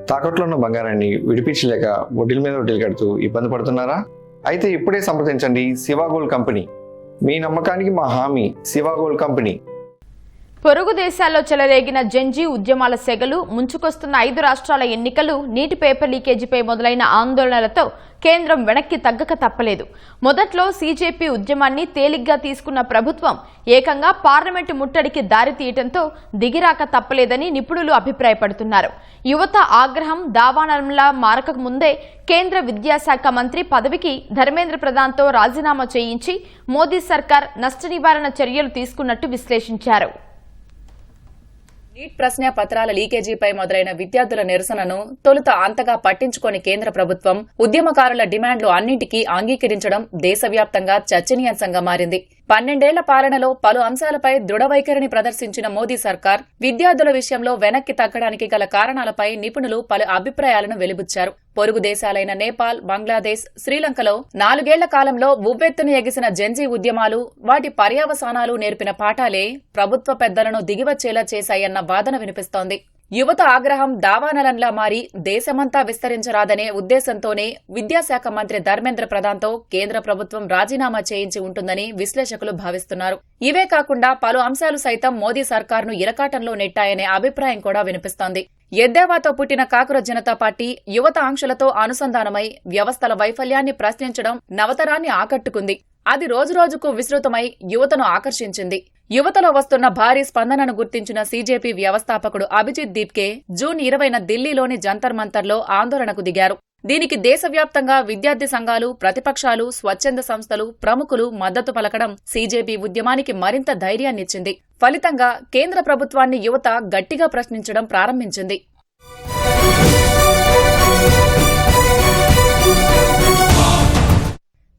తాకట్లో ఉన్న బంగారాన్ని విడిపించలేక వడ్డీల మీద వడ్డీలు కడుతూ ఇబ్బంది పడుతున్నారా? అయితే ఇప్పుడే సంప్రదించండి శివ గోల్డ్ కంపెనీ. మీ నమ్మకానికి మా హామీ శివ గోల్డ్ కంపెనీ. పొరుగు దేశాల్లో చెలరేగిన జెన్జీ ఉద్యమాల సెగలు, ముంచుకొస్తున్న 5 రాష్ట్రాల ఎన్నికలు, నీటి పేపర్ లీకేజీపై మొదలైన ఆందోళనలతో కేంద్రం వెనక్కి తగ్గక తప్పలేదు. మొదట్లో సీజేపీ ఉద్యమాన్ని తేలిగ్గా తీసుకున్న ప్రభుత్వం ఏకంగా పార్లమెంటు ముట్టడికి దారితీయడంతో దిగిరాక తప్పలేదని నిపుణులు అభిప్రాయపడుతున్నారు. యువత ఆగ్రహం దావానంలా మారక ముందే కేంద్ర విద్యాశాఖ మంత్రి పదవికి ధర్మేంద్ర ప్రధాన్తో రాజీనామా చేయించి మోదీ సర్కార్ నష్ట నివారణ చర్యలు తీసుకున్నట్టు విశ్లేషించారు. నీట్ ప్రశ్న పత్రాల లీకేజీపై మొదలైన విద్యార్థుల నిరసనను తొలుత అంతగా పట్టించుకోని కేంద్ర ప్రభుత్వం ఉద్యమకారుల డిమాండ్లు అన్నింటికీ అంగీకరించడం దేశవ్యాప్తంగా చర్చనీయాంశంగా మారింది. 12 ఏళ్ల పాలనలో పలు అంశాలపై దృఢ వైఖరిని ప్రదర్శించిన మోదీ సర్కార్ విద్యార్థుల విషయంలో వెనక్కి తగ్గడానికి గల కారణాలపై నిపుణులు పలు అభిప్రాయాలను వెలిబుచ్చారు. పొరుగు దేశాలైన నేపాల్, బంగ్లాదేశ్, శ్రీలంకలో 4 ఏళ్ల కాలంలో ఉవ్వెత్తున ఎగిసిన జెన్జీ ఉద్యమాలు, వాటి పర్యవసానాలు నేర్పిన పాఠాలే ప్రభుత్వ పెద్దలను దిగివచ్చేలా చేశాయన్న వాదన వినిపిస్తోంది. యువత ఆగ్రహం దావానలంలా మారి దేశమంతా విస్తరించరాదనే ఉద్దేశంతోనే విద్యాశాఖ మంత్రి ధర్మేంద్ర ప్రధాన్తో కేంద్ర ప్రభుత్వం రాజీనామా చేయించి ఉంటుందని విశ్లేషకులు భావిస్తున్నారు. ఇవే కాకుండా పలు అంశాలు సైతం మోదీ సర్కార్ను ఇరకాటంలో నెట్టాయనే అభిప్రాయం కూడా వినిపిస్తోంది. ఎద్దేవాతో పుట్టిన కాక్రోచ్ జనతా పార్టీ యువత ఆంక్షలతో అనుసంధానమై వ్యవస్థల వైఫల్యాన్ని ప్రశ్నించడం నవతరాన్ని ఆకట్టుకుంది. అది రోజురోజుకు విస్తృతమై యువతను ఆకర్షించింది. యువతలో వస్తున్న భారీ స్పందనను గుర్తించిన సీజేపీ వ్యవస్థాపకుడు అభిజిత్ దీప్కే జూన్ 20న ఢిల్లీలోని జంతర్ మంతర్లో ఆందోళనకు దిగారు. దీనికి దేశవ్యాప్తంగా విద్యార్థి సంఘాలు, ప్రతిపక్షాలు, స్వచ్ఛంద సంస్థలు, ప్రముఖులు మద్దతు పలకడం సీజేపీ ఉద్యమానికి మరింత ధైర్యాన్నిచ్చింది. ఫలితంగా కేంద్ర ప్రభుత్వాన్ని యువత గట్టిగా ప్రశ్నించడం ప్రారంభించింది.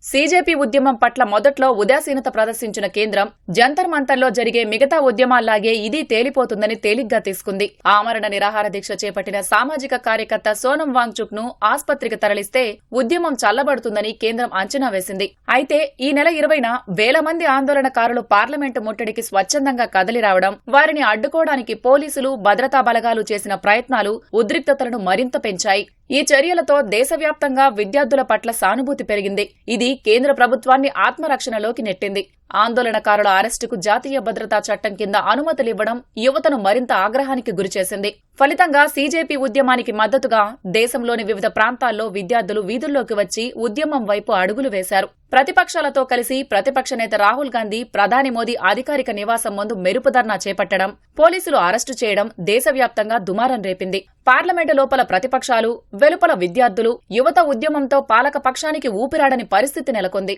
సీజేపీ ఉద్యమం పట్ల మొదట్లో ఉదాసీనత ప్రదర్శించిన కేంద్రం జంతర్ మంతర్లో జరిగే మిగతా ఉద్యమాల్లాగే ఇది తేలిపోతుందని తేలిగ్గా తీసుకుంది. ఆమరణ నిరాహార దీక్ష చేపట్టిన సామాజిక కార్యకర్త సోనం వాంగ్చుక్ ను ఆస్పత్రికి తరలిస్తే ఉద్యమం చల్లబడుతుందని కేంద్రం అంచనా వేసింది. అయితే ఈ నెల 20న వేల మంది ఆందోళనకారులు పార్లమెంటు ముట్టడికి స్వచ్ఛందంగా కదలి రావడం, వారిని అడ్డుకోవడానికి పోలీసులు, భద్రతా బలగాలు చేసిన ప్రయత్నాలు ఉద్రిక్తతలను మరింత పెంచాయి. ఈ చర్యలతో దేశవ్యాప్తంగా విద్యార్థుల పట్ల సానుభూతి పెరిగింది. ఇది కేంద్ర ప్రభుత్వాన్ని ఆత్మరక్షణలోకి నెట్టింది. ఆందోళనకారుల అరెస్టుకు జాతీయ భద్రతా చట్టం కింద అనుమతులివ్వడం యువతను మరింత ఆగ్రహానికి గురిచేసింది. ఫలితంగా సీజేపీ ఉద్యమానికి మద్దతుగా దేశంలోని వివిధ ప్రాంతాల్లో విద్యార్థులు వీధుల్లోకి వచ్చి ఉద్యమం వైపు అడుగులు వేశారు. ప్రతిపక్షాలతో కలిసి ప్రతిపక్ష నేత రాహుల్ గాంధీ ప్రధాని మోదీ అధికారిక నివాసం ముందు మెరుపు ధర్నా చేపట్టడం, పోలీసులు అరెస్టు చేయడం దేశవ్యాప్తంగా దుమారం రేపింది. పార్లమెంటు లోపల ప్రతిపక్షాలు, వెలుపల విద్యార్థులు, యువత ఉద్యమంతో పాలక పక్షానికి ఊపిరాడని పరిస్థితి నెలకొంది.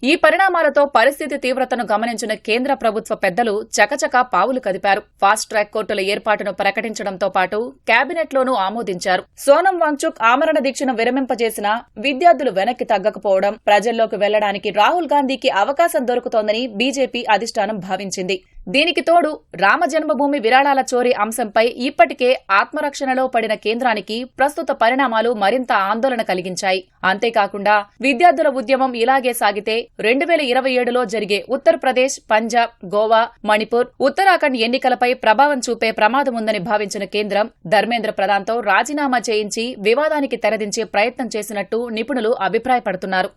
ఈ పరిణామాలతో పరిస్థితి తీవ్రతను గమనించిన కేంద్ర ప్రభుత్వ పెద్దలు చకచకా పావులు కదిపారు. ఫాస్ట్ ట్రాక్ కోర్టుల ఏర్పాటును ప్రకటించడంతో పాటు కేబినెట్లోనూ ఆమోదించారు. సోనం వాంగ్చుక్ ఆమరణ దీక్షను విరమింపజేసినా విద్యార్థులు వెనక్కి తగ్గకపోవడం, ప్రజల్లోకి వెళ్లడానికి రాహుల్ గాంధీకి అవకాశం దొరుకుతోందని బీజేపీ అధిష్టానం భావించింది. దీనికి తోడు రామ జన్మభూమి విరాళాల చోరీ అంశంపై ఇప్పటికే ఆత్మరక్షణలో పడిన కేంద్రానికి ప్రస్తుత పరిణామాలు మరింత ఆందోళన కలిగించాయి. అంతేకాకుండా విద్యార్థుల ఉద్యమం ఇలాగే సాగితే 2027లో జరిగే ఉత్తరప్రదేశ్, పంజాబ్, గోవా, మణిపూర్, ఉత్తరాఖండ్ ఎన్నికలపై ప్రభావం చూపే ప్రమాదముందని భావించిన కేంద్రం ధర్మేంద్ర ప్రధాన్తో రాజీనామా చేయించి వివాదానికి తెరదించే ప్రయత్నం చేసినట్టు నిపుణులు అభిప్రాయపడుతున్నారు.